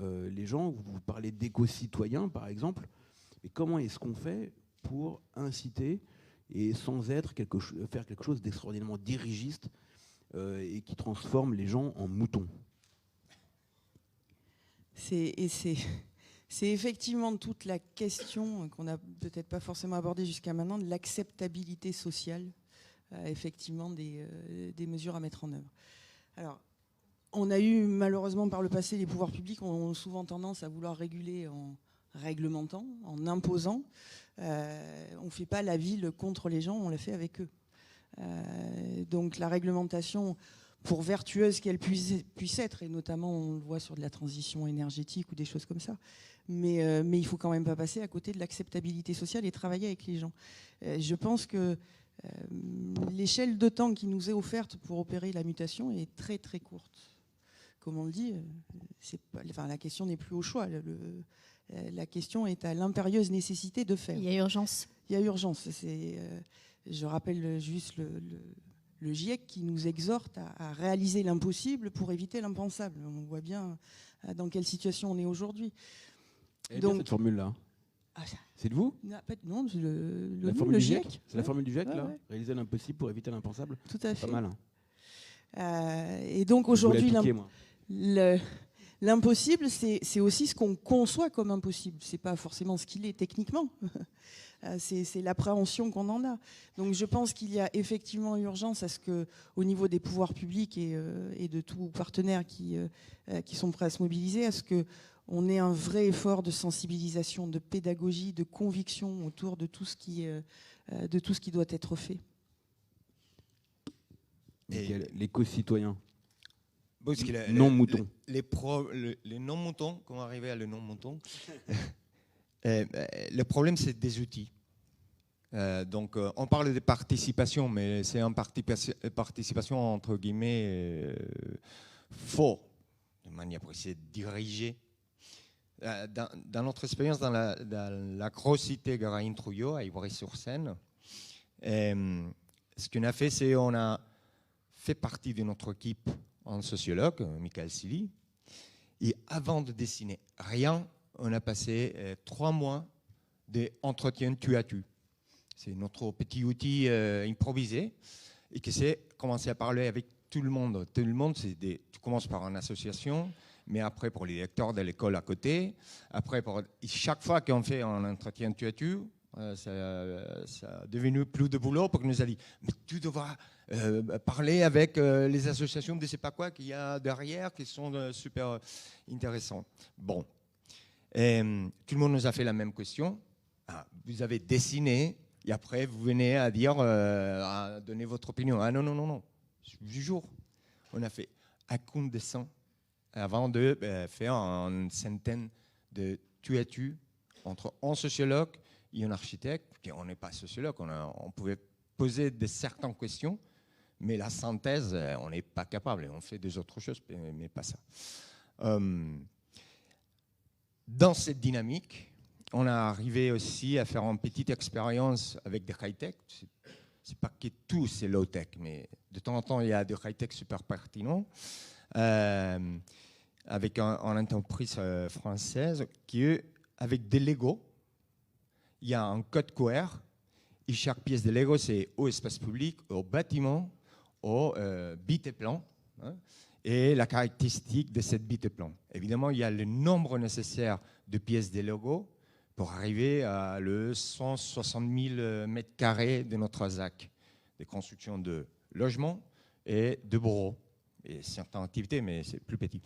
les gens. Vous parlez d'éco-citoyens, par exemple. Mais comment est-ce qu'on fait pour inciter et sans faire quelque chose d'extraordinairement dirigiste et qui transforme les gens en moutons? C'est effectivement toute la question qu'on n'a peut-être pas forcément abordée jusqu'à maintenant, de l'acceptabilité sociale, effectivement, des mesures à mettre en œuvre. Alors, on a eu malheureusement par le passé, les pouvoirs publics ont souvent tendance à vouloir réguler en réglementant, en imposant. On ne fait pas la ville contre les gens, on la fait avec eux. Donc la réglementation, pour vertueuse qu'elle puisse être, et notamment on le voit sur de la transition énergétique ou des choses comme ça, mais il ne faut quand même pas passer à côté de l'acceptabilité sociale et travailler avec les gens. Je pense que l'échelle de temps qui nous est offerte pour opérer la mutation est très très courte. Comme on le dit, la question n'est plus au choix. La question est à l'impérieuse nécessité de faire. Il y a urgence. Il y a urgence. Je rappelle juste le GIEC qui nous exhorte à réaliser l'impossible pour éviter l'impensable. On voit bien dans quelle situation on est aujourd'hui. Donc cette formule-là, c'est de vous? Non, la formule le du GIEC. GIEC. C'est la formule du GIEC, là. Ouais. Réaliser l'impossible pour éviter l'impensable. Tout à fait. Pas mal. Et donc aujourd'hui, moi. L'impossible, c'est aussi ce qu'on conçoit comme impossible. C'est pas forcément ce qu'il est techniquement. C'est l'appréhension qu'on en a. Donc je pense qu'il y a effectivement urgence à ce qu'au niveau des pouvoirs publics et de tous partenaires qui sont prêts à se mobiliser, à ce on ait un vrai effort de sensibilisation, de pédagogie, de conviction autour de tout ce qui doit être fait. Et l'éco-citoyen. Parce que Non-mouton. Les non-moutons, comment arriver à le non-mouton? Le problème, c'est des outils. Donc, on parle de participation, mais c'est une participation entre guillemets faux, de manière pour essayer de diriger. Dans notre expérience dans la grosse cité Garaïn-Trouillot, à Ivry-sur-Seine, ce qu'on a fait, c'est on a fait partie de notre équipe en sociologue, Michael Silly, et avant de dessiner rien, on a passé 3 mois d'entretien tu à tu. C'est notre petit outil improvisé et qui s'est commencé à parler avec tout le monde. Tout le monde, tu commences par une association, mais après pour les lecteurs de l'école à côté. Après, chaque fois qu'on fait un entretien tu à tu, ça a devenu plus de boulot pour que nous a dit mais tu devras parler avec les associations de je sais pas quoi qu'il y a derrière qui sont super intéressants. Bon. Et, tout le monde nous a fait la même question. Vous avez dessiné et après vous venez à dire, à donner votre opinion. Ah non. Du jour, on a fait un compte de 100 avant de faire une centaine de tu à tu entre un sociologue et un architecte. On n'est pas sociologue, on pouvait poser certaines questions, mais la synthèse, on n'est pas capable. On fait des autres choses, mais pas ça. Dans cette dynamique, on a arrivé aussi à faire une petite expérience avec des high-tech. C'est pas que tout c'est low-tech, mais de temps en temps, il y a des high-tech super pertinents. Avec une entreprise française qui, avec des Lego, il y a un code QR et chaque pièce de Lego, c'est au espace public, au bâtiment, au bit et plan. Hein, et la caractéristique de cette bit et plan. Évidemment, il y a le nombre nécessaire de pièces de Lego pour arriver à le 160 000 mètres carrés de notre ZAC, de construction de logements et de bureaux. Et certaines activités, mais c'est plus petit.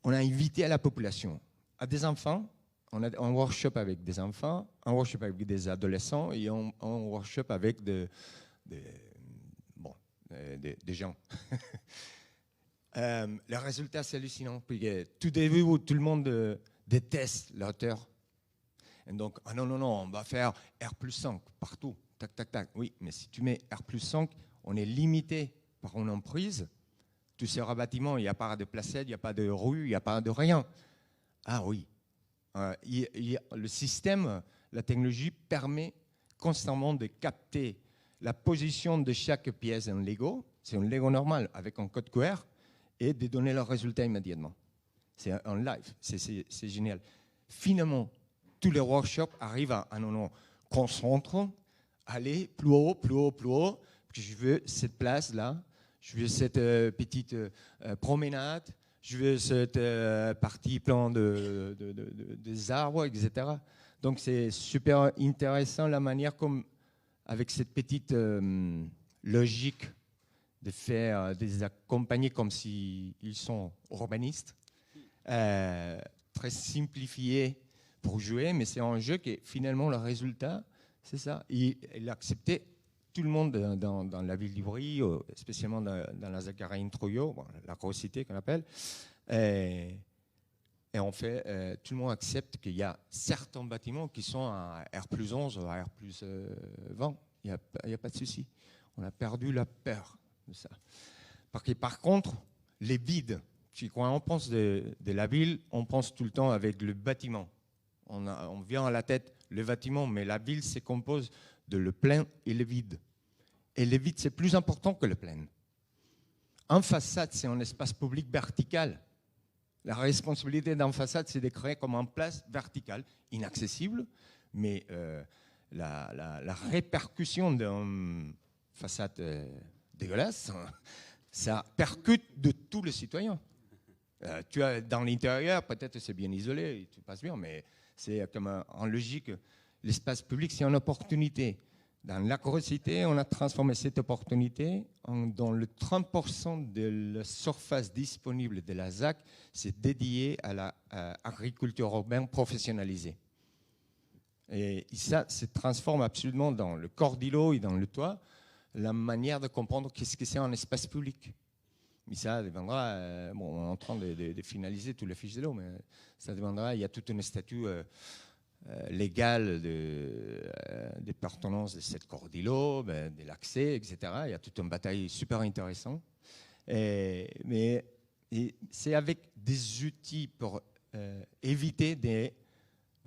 On a invité à la population, à des enfants, on a un workshop avec des enfants, un workshop avec des adolescents et un workshop avec des gens. Le résultat, c'est hallucinant. Tout début, tout le monde déteste l'auteur. Et donc, non, on va faire R+5 partout. Tac, tac, tac. Oui, mais si tu mets R+5, on est limité par une emprise. Tout sera bâtiment, il n'y a pas de placette, il n'y a pas de rue, il n'y a pas de rien. Ah oui. Le système, la technologie permet constamment de capter la position de chaque pièce en Lego. C'est un Lego normal avec un code QR et de donner le résultat immédiatement. C'est en live, c'est génial. Finalement, tous les workshops arrivent à nous concentrer, aller plus haut, parce que je veux cette place-là, je veux cette petite promenade, je veux cette partie plan des arbres, etc. Donc c'est super intéressant la manière comme, avec cette petite logique de faire des accompagnés comme s'ils sont urbanistes, très simplifié pour jouer, mais c'est un jeu qui, finalement, le résultat, c'est ça. Il a accepté tout le monde dans la ville d'Ivry, spécialement dans la Garaïn-Trouillot, la grosse cité qu'on appelle. Et en fait, tout le monde accepte qu'il y a certains bâtiments qui sont à R+11 ou à R+20. Il n'y a pas de souci. On a perdu la peur de ça. Parce que, par contre, les vides, quand on pense de la ville, on pense tout le temps avec le bâtiment. On vient à la tête le bâtiment, mais la ville se compose de le plein et le vide. Et le vide, c'est plus important que le plein. En façade, c'est un espace public vertical. La responsabilité d'un façade, c'est de créer comme un place verticale, inaccessible, mais la répercussion d'une façade dégueulasse, ça percute de tous les citoyens. Tu as dans l'intérieur, peut-être c'est bien isolé, et tu passes bien, mais c'est comme en logique, l'espace public, c'est une opportunité Dans l'agrocité, on a transformé cette opportunité dans le 30% de la surface disponible de la ZAC, c'est dédié à l'agriculture urbaine professionnalisée. Et ça se transforme absolument dans le corps d'îlot et dans le toit, la manière de comprendre qu'est-ce que c'est un espace public. Mais ça dépendra, bon, on est en train de finaliser tous les fiches de l'eau, mais ça dépendra, il y a tout un statut légal de pertenance de cette corps d'îlot, de l'accès, etc. Il y a toute une bataille super intéressante. Mais c'est avec des outils pour éviter de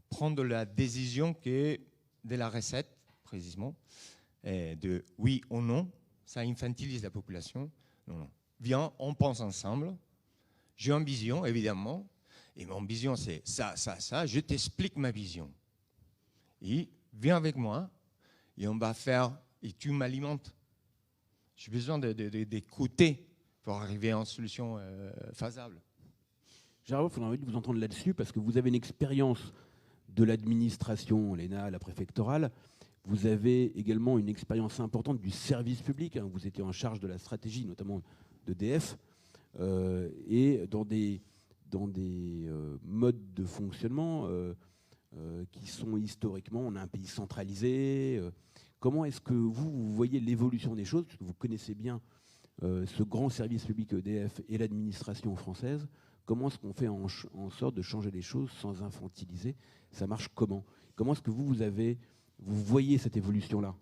prendre la décision que de la recette, précisément, de oui ou non, ça infantilise la population. Non, non. Viens, on pense ensemble. J'ai une vision, évidemment. Et mon vision, c'est ça, ça, ça. Je t'explique ma vision. Et viens avec moi et on va faire, et tu m'alimentes. J'ai besoin d'écouter pour arriver à une solution faisable. Gérard, on a envie de vous entendre là-dessus parce que vous avez une expérience de l'administration, l'ENA, la préfectorale. Vous avez également une expérience importante du service public. Vous étiez en charge de la stratégie, notamment d'EDF, et dans des modes de fonctionnement qui sont historiquement, on a un pays centralisé. Comment est-ce que vous voyez l'évolution des choses, puisque vous connaissez bien ce grand service public EDF et l'administration française? Comment est-ce qu'on fait en sorte de changer les choses sans infantiliser? Ça marche comment? Comment est-ce que vous voyez cette évolution-là,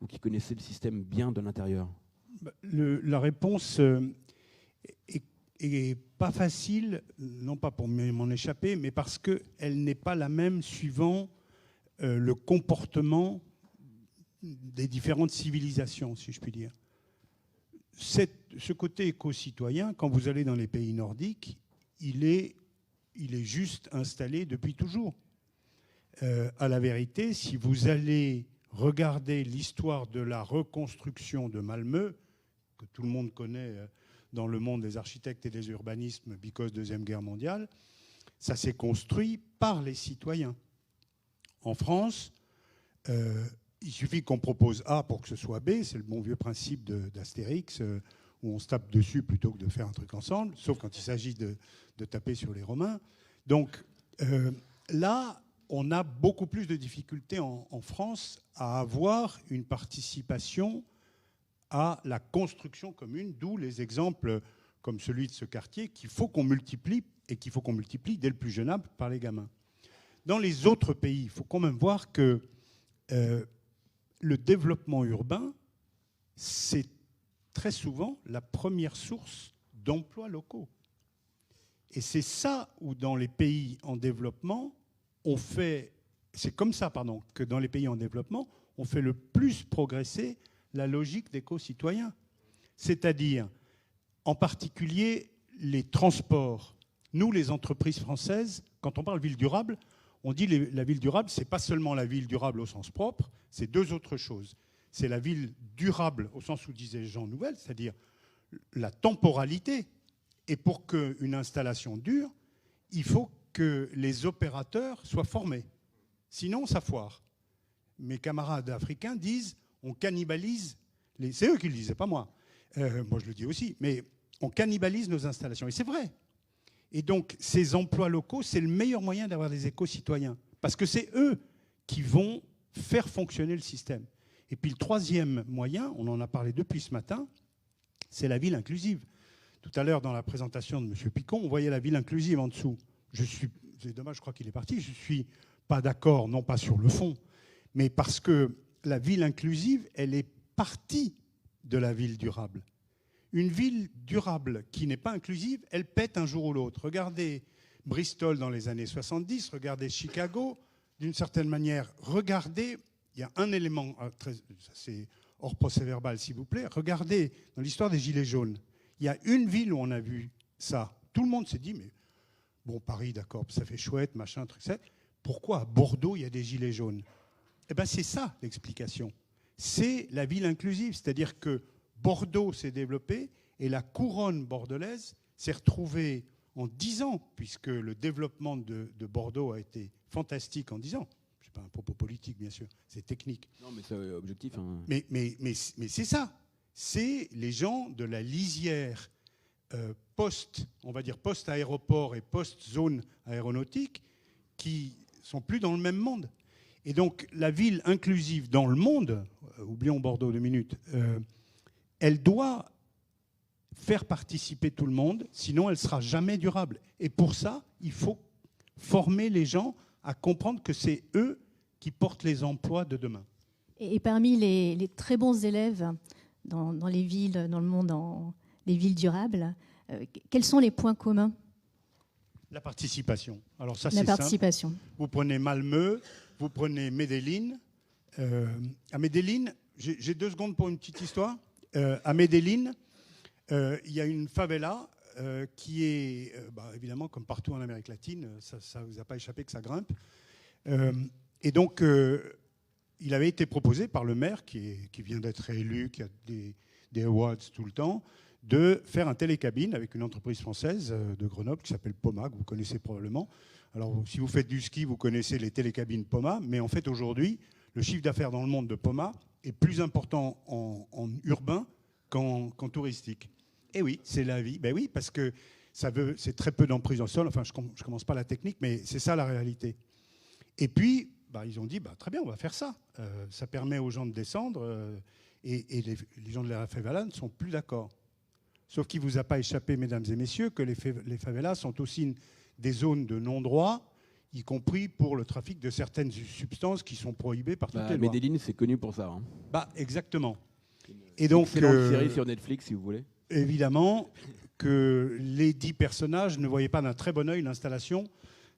vous qui connaissez le système bien de l'intérieur? La réponse est pas facile, non pas pour m'en échapper, mais parce qu'elle n'est pas la même suivant le comportement des différentes civilisations, si je puis dire. Ce côté éco-citoyen, quand vous allez dans les pays nordiques, il est juste installé depuis toujours. À la vérité, si vous allez regarder l'histoire de la reconstruction de Malmö, que tout le monde connaît dans le monde des architectes et des urbanismes, because Deuxième Guerre mondiale, ça s'est construit par les citoyens. En France, il suffit qu'on propose A pour que ce soit B, c'est le bon vieux principe d'Astérix, où on se tape dessus plutôt que de faire un truc ensemble, sauf quand il s'agit de taper sur les Romains. Donc là, on a beaucoup plus de difficultés en France à avoir une participation à la construction commune, d'où les exemples comme celui de ce quartier qu'il faut qu'on multiplie, et qu'il faut qu'on multiplie dès le plus jeune âge par les gamins. Dans les autres pays, il faut quand même voir que le développement urbain, c'est très souvent la première source d'emplois locaux. Et c'est ça où, dans les pays en développement, c'est comme ça, que dans les pays en développement, on fait le plus progresser la logique d'éco-citoyen. C'est-à-dire, en particulier, les transports. Nous, les entreprises françaises, quand on parle ville durable, on dit la ville durable, ce n'est pas seulement la ville durable au sens propre, c'est deux autres choses. C'est la ville durable au sens où disait Jean Nouvel, c'est-à-dire la temporalité. Et pour qu'une installation dure, il faut que les opérateurs soient formés. Sinon, ça foire. Mes camarades africains disent on cannibalise, c'est eux qui le disaient, pas moi. Moi, je le dis aussi, mais on cannibalise nos installations. Et c'est vrai. Et donc, ces emplois locaux, c'est le meilleur moyen d'avoir des éco-citoyens. Parce que c'est eux qui vont faire fonctionner le système. Et puis le troisième moyen, on en a parlé depuis ce matin, c'est la ville inclusive. Tout à l'heure, dans la présentation de M. Picon, on voyait la ville inclusive en dessous. C'est dommage, je crois qu'il est parti. Je ne suis pas d'accord, non pas sur le fond, mais parce que la ville inclusive, elle est partie de la ville durable. Une ville durable qui n'est pas inclusive, elle pète un jour ou l'autre. Regardez Bristol dans les années 70, regardez Chicago, d'une certaine manière. Regardez, il y a un élément, c'est hors procès-verbal s'il vous plaît, regardez dans l'histoire des Gilets jaunes. Il y a une ville où on a vu ça. Tout le monde s'est dit, mais bon, Paris, d'accord, ça fait chouette, machin, truc, ça. Pourquoi à Bordeaux, il y a des Gilets jaunes? Eh bien, c'est ça l'explication. C'est la ville inclusive, c'est-à-dire que Bordeaux s'est développé et la couronne bordelaise s'est retrouvée en 10 ans, puisque le développement de Bordeaux a été fantastique en 10 ans. c'est pas un propos politique, bien sûr, c'est technique. Non, mais c'est objectif. Hein. Mais c'est ça. C'est les gens de la lisière on va dire post-aéroport et post-zone aéronautique qui sont plus dans le même monde. Et donc, la ville inclusive dans le monde, oublions Bordeaux 2 minutes, elle doit faire participer tout le monde, sinon elle ne sera jamais durable. Et pour ça, il faut former les gens à comprendre que c'est eux qui portent les emplois de demain. Et parmi les très bons élèves dans les villes, dans le monde, les villes durables, quels sont les points communs? La participation. Alors ça, La c'est participation. simple. Vous prenez Malmö, vous prenez Medellín. À Medellín, j'ai 2 secondes pour une petite histoire. À Medellín, il y a une favela qui est, évidemment, comme partout en Amérique latine, ça ne vous a pas échappé que ça grimpe. Et donc, il avait été proposé par le maire, qui vient d'être élu, qui a des awards tout le temps, de faire un télécabine avec une entreprise française de Grenoble qui s'appelle Poma, que vous connaissez probablement. Alors, si vous faites du ski, vous connaissez les télécabines Poma, mais en fait, aujourd'hui, le chiffre d'affaires dans le monde de Poma est plus important en urbain qu'en touristique. Et oui, c'est la vie. Ben oui, parce que c'est très peu d'emprise au sol. Enfin, je ne commence pas la technique, mais c'est ça la réalité. Et puis, ils ont dit, très bien, on va faire ça. Ça permet aux gens de descendre et les gens de la favela ne sont plus d'accord. Sauf qu'il ne vous a pas échappé, mesdames et messieurs, que les favelas sont aussi des zones de non-droit, y compris pour le trafic de certaines substances qui sont prohibées par toutes les lois. Medellín, c'est connu pour ça. Hein. Exactement. Et donc, excellente série sur Netflix, si vous voulez. Évidemment que les 10 personnages ne voyaient pas d'un très bon œil l'installation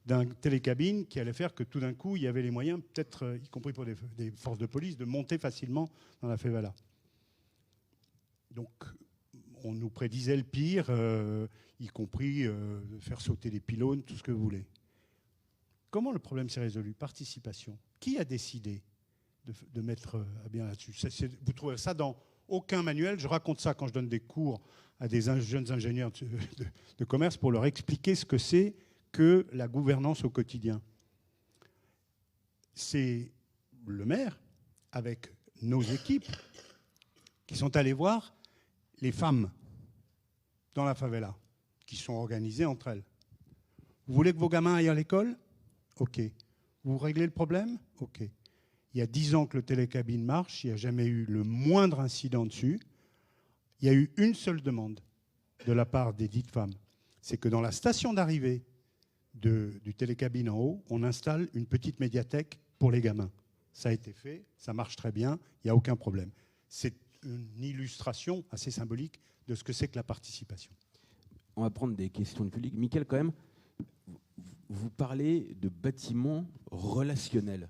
d'un télécabine qui allait faire que tout d'un coup, il y avait les moyens, peut-être, y compris pour des forces de police, de monter facilement dans la favela. Donc, on nous prédisait le pire, y compris faire sauter les pylônes, tout ce que vous voulez. Comment le problème s'est résolu? Participation. Qui a décidé de mettre à bien là-dessus? Vous trouvez ça dans aucun manuel. Je raconte ça quand je donne des cours à des jeunes ingénieurs de commerce pour leur expliquer ce que c'est que la gouvernance au quotidien. C'est le maire, avec nos équipes, qui sont allés voir les femmes dans la favela, qui sont organisées entre elles. Vous voulez que vos gamins aillent à l'école? OK. Vous réglez le problème? OK. Il y a 10 ans que le télécabine marche, il n'y a jamais eu le moindre incident dessus. Il y a eu une seule demande de la part des dites femmes. C'est que dans la station d'arrivée du télécabine en haut, on installe une petite médiathèque pour les gamins. Ça a été fait, ça marche très bien, il n'y a aucun problème. C'est une illustration assez symbolique de ce que c'est que la participation. On va prendre des questions du public. Mickaël, quand même, vous parlez de bâtiments relationnels,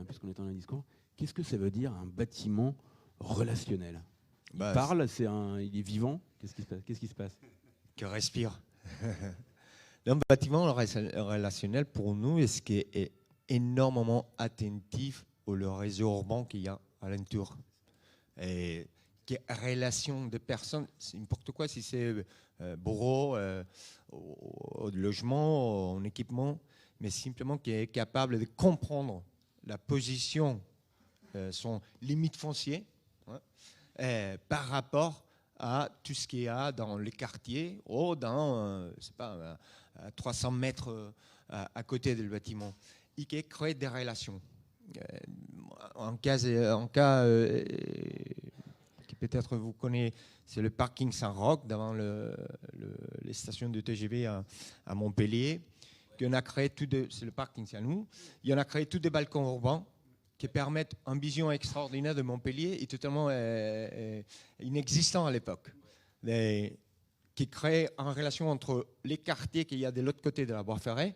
puisqu'on est dans un discours. Qu'est-ce que ça veut dire un bâtiment relationnel? Il parle, il est vivant. Qu'est-ce qui se passe? Qui respire. Un bâtiment relationnel, pour nous, est ce qui est énormément attentif au réseau urbain qu'il y a à l'entour. Et qui est relation de personnes, c'est n'importe quoi, si c'est bureau, logement, en équipement, mais simplement qui est capable de comprendre la position, son limite foncière, par rapport à tout ce qu'il y a dans les quartiers ou dans, à 300 mètres à côté du bâtiment, et qui crée des relations. En cas qui peut-être vous connaissez, c'est le parking Saint-Roch devant les stations de TGV à Montpellier. On a créé c'est le parking, c'est à nous. Il en a créé tous des balcons urbains qui permettent une vision extraordinaire de Montpellier et totalement inexistant à l'époque. Qui crée une relation entre les quartiers qu'il y a de l'autre côté de la voie ferrée,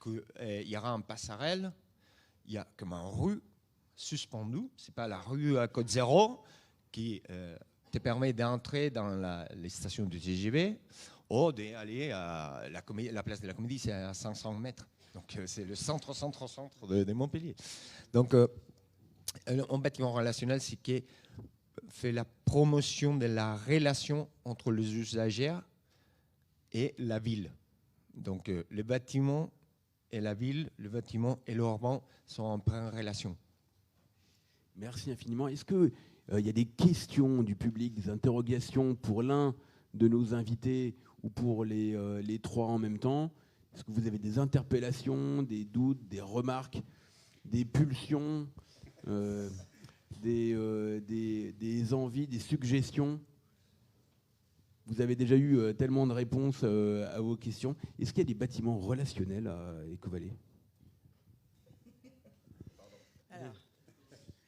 qu'il y aura une passerelle, il y a comme une rue suspendue, c'est pas la rue à Côte Zéro qui te permet d'entrer dans les stations de TGV ou d'aller à la place de la Comédie, c'est à 500 mètres. Donc c'est le centre de Montpellier. Donc un bâtiment relationnel, c'est qui fait la promotion de la relation entre les usagers et la ville. Donc le bâtiment et la ville, le bâtiment et l'urbain sont en pleine relation. Merci infiniment. Est-ce qu'il y a des questions du public, des interrogations pour l'un de nos invités ou pour les trois en même temps? Est-ce que vous avez des interpellations, des doutes, des remarques, des pulsions, des envies, des suggestions? Vous avez déjà eu tellement de réponses à vos questions. Est-ce qu'il y a des bâtiments relationnels à Ecovalley?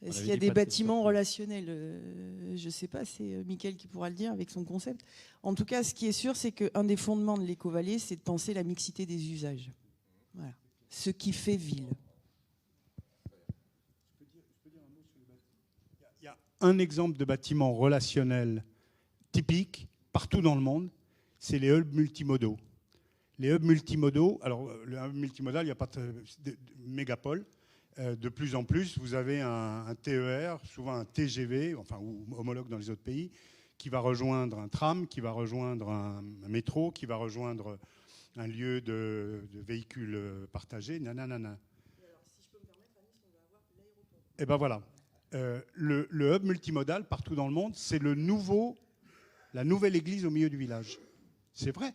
Est-ce qu'il y a des bâtiments relationnels? Je ne sais pas, c'est Mickaël qui pourra le dire avec son concept. En tout cas, ce qui est sûr, c'est qu'un des fondements de l'Ecovalley, c'est de penser la mixité des usages. Voilà. Ce qui fait ville. Il y a un exemple de bâtiment relationnel typique partout dans le monde, c'est les hubs multimodaux. Les hubs multimodaux, alors le hub multimodal, il n'y a pas de mégapole. De plus en plus, vous avez un TER, souvent un TGV, enfin ou homologue dans les autres pays, qui va rejoindre un tram, qui va rejoindre un métro, qui va rejoindre un lieu de véhicules partagés, nanana. Et alors, si je peux me permettre, à Nice, on va avoir l'aéroport. Et ben voilà. Le hub multimodal, partout dans le monde, c'est la nouvelle église au milieu du village. C'est vrai.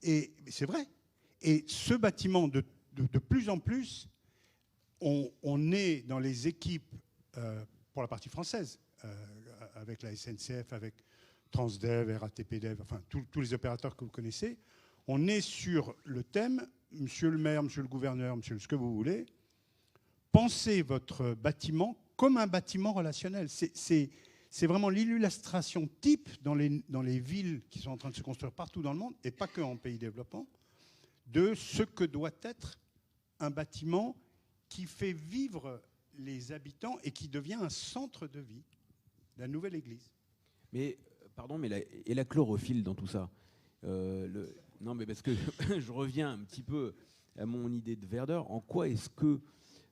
Et c'est vrai. Et ce bâtiment, de plus en plus, on est dans les équipes, pour la partie française, avec la SNCF, avec Transdev, RATP-Dev, enfin tous les opérateurs que vous connaissez, on est sur le thème, monsieur le maire, monsieur le gouverneur, monsieur ce que vous voulez, pensez votre bâtiment comme un bâtiment relationnel. C'est vraiment l'illustration type dans les villes qui sont en train de se construire partout dans le monde, et pas que en pays développant, de ce que doit être un bâtiment qui fait vivre les habitants et qui devient un centre de vie, la nouvelle église. Mais, pardon, mais et la chlorophylle dans tout ça? Non, mais parce que je reviens un petit peu à mon idée de verdeur. En quoi est-ce que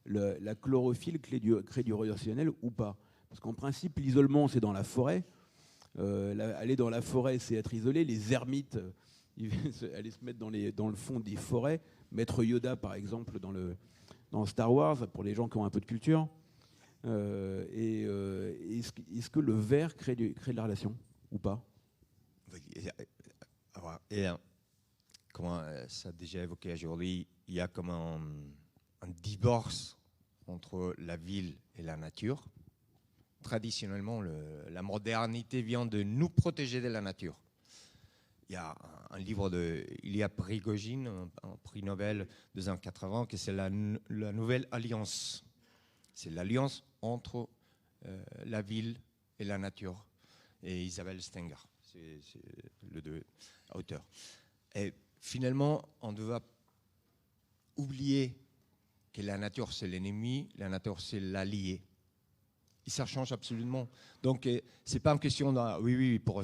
la chlorophylle crée du relationnel ou pas? Parce qu'en principe, l'isolement, c'est dans la forêt. Aller dans la forêt, c'est être isolé. Les ermites, aller se mettre dans le fond des forêts. Maître Yoda, par exemple, dans Star Wars, pour les gens qui ont un peu de culture. Est-ce que le vert crée de la relation ou pas? Comment ça a déjà évoqué aujourd'hui, il y a comme un divorce entre la ville et la nature. Traditionnellement, la modernité vient de nous protéger de la nature. Il y a un livre de Ilya Prigogine, un prix Nobel des années 80, que c'est la nouvelle alliance. C'est l'alliance entre la ville et la nature. Et Isabelle Stenger, c'est le deux auteurs. Et finalement, on doit oublier que la nature, c'est l'ennemi, la nature, c'est l'allié. Et ça change absolument. Donc, ce n'est pas une question de oui, pour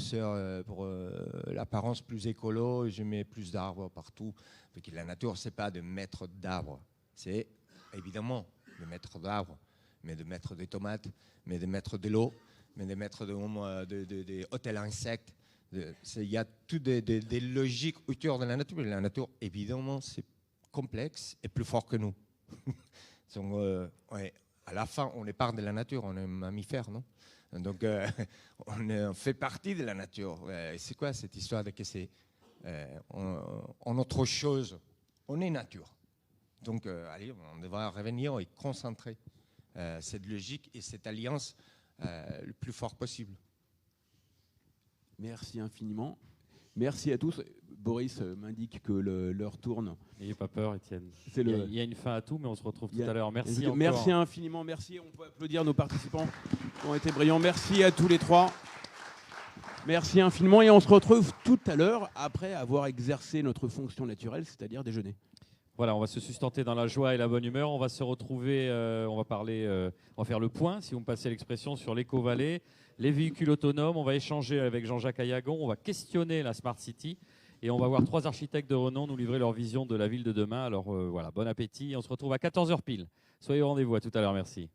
l'apparence plus écolo, je mets plus d'arbres partout. Parce que la nature, ce n'est pas de mettre d'arbres. C'est évidemment de mettre d'arbres, mais de mettre des tomates, mais de mettre de l'eau, mais de mettre des hôtels à insectes. Il y a toutes des logiques autour de la nature. La nature, évidemment, c'est complexe et plus fort que nous. Donc, ouais. À la fin, on est part de la nature, on est mammifère, non? Donc, on fait partie de la nature. C'est quoi cette histoire de que c'est en autre chose? On est nature. Donc, allez, on devra revenir et concentrer cette logique et cette alliance le plus fort possible. Merci infiniment. Merci à tous. Boris m'indique que l'heure tourne. N'ayez pas peur, Étienne. Il y a une fin à tout, mais on se retrouve tout à l'heure. Merci encore. Merci infiniment. Merci. On peut applaudir nos participants qui ont été brillants. Merci à tous les trois. Merci infiniment. Et on se retrouve tout à l'heure après avoir exercé notre fonction naturelle, c'est-à-dire déjeuner. Voilà, on va se sustenter dans la joie et la bonne humeur. On va se retrouver, on va faire le point, si vous me passez l'expression, sur l'Ecovalley, les véhicules autonomes. On va échanger avec Jean-Jacques Ayagon. On va questionner la Smart City. Et on va voir 3 architectes de renom nous livrer leur vision de la ville de demain. Alors voilà, bon appétit. On se retrouve à 14h pile. Soyez au rendez-vous. À tout à l'heure. Merci.